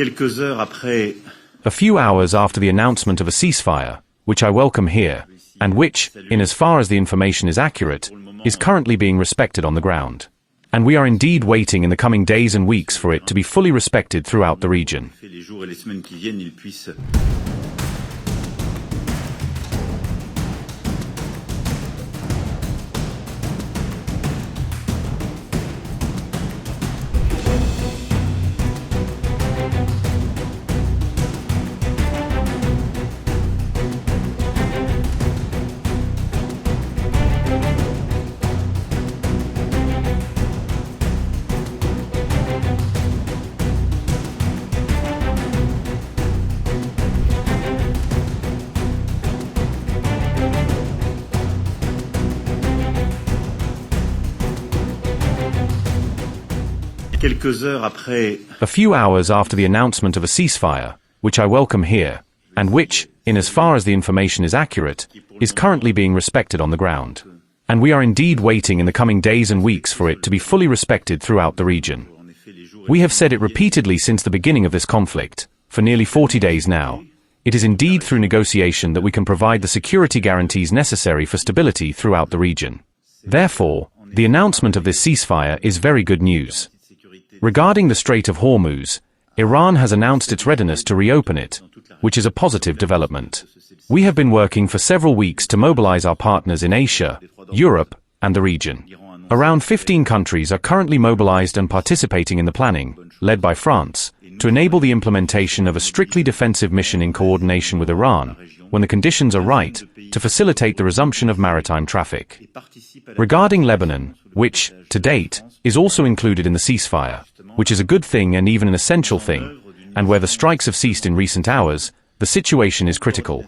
A few hours after the announcement of a ceasefire, which I welcome here, and which, in as far as the information is accurate, is currently being respected on the ground. And we are indeed waiting in the coming days and weeks for it to be fully respected throughout the region. A few hours after the announcement of a ceasefire, which I welcome here, and which, in as far as the information is accurate, is currently being respected on the ground. And we are indeed waiting in the coming days and weeks for it to be fully respected throughout the region. We have said it repeatedly since the beginning of this conflict, for nearly 40 days now. It is indeed through negotiation that we can provide the security guarantees necessary for stability throughout the region. Therefore, the announcement of this ceasefire is very good news. Regarding the Strait of Hormuz, Iran has announced its readiness to reopen it, which is a positive development. We have been working for several weeks to mobilize our partners in Asia, Europe, and the region. Around 15 countries are currently mobilized and participating in the planning, led by France, to enable the implementation of a strictly defensive mission in coordination with Iran, when the conditions are right, to facilitate the resumption of maritime traffic. Regarding Lebanon, which, to date, is also included in the ceasefire, which is a good thing and even an essential thing, and where the strikes have ceased in recent hours, the situation is critical.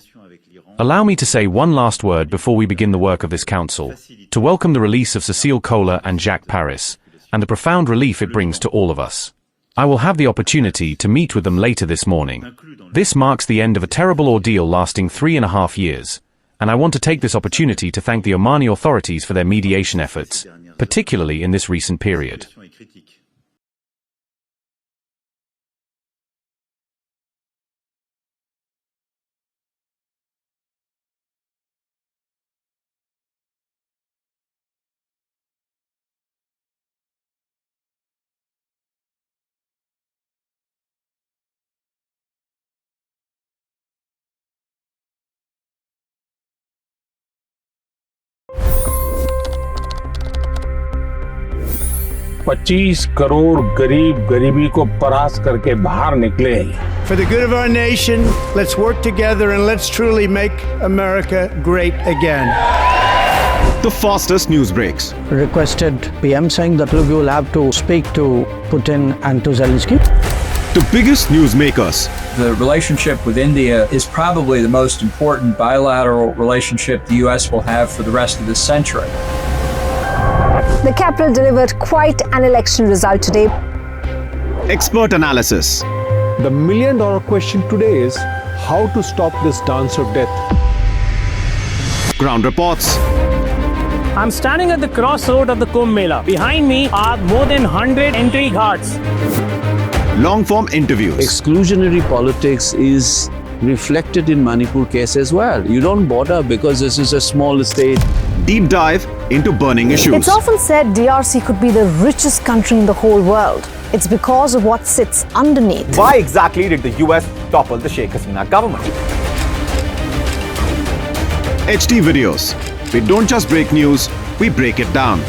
Allow me to say one last word before we begin the work of this council, to welcome the release of Cécile Kohler and Jacques Paris, and the profound relief it brings to all of us. I will have the opportunity to meet with them later this morning. This marks the end of a terrible ordeal lasting 3.5 years, and I want to take this opportunity to thank the Omani authorities for their mediation efforts, particularly in this recent period. $25 crore गरीब गरीबी को परास्त करके बाहर निकले। For the good of our nation, let's work together and let's truly make America great again. The fastest news breaks. Requested PM saying that look, you will have to speak to Putin and to Zelensky. The biggest newsmakers. The relationship with India is probably the most important bilateral relationship the U.S. will have for the rest of this century. The capital delivered quite an election result today. Expert analysis. The million-dollar question today is how to stop this dance of death. Ground reports. I'm standing at the crossroad of the Kumbh Mela. Behind me are more than 100 entry ghats. Long-form interviews. Exclusionary politics is reflected in Manipur case as well. You don't bother because this is a small state. Deep dive into burning issues. It's often said DRC could be the richest country in the whole world. It's because of what sits underneath. Why exactly did the US topple the Sheikh Hasina government? HD videos. We don't just break news, we break it down.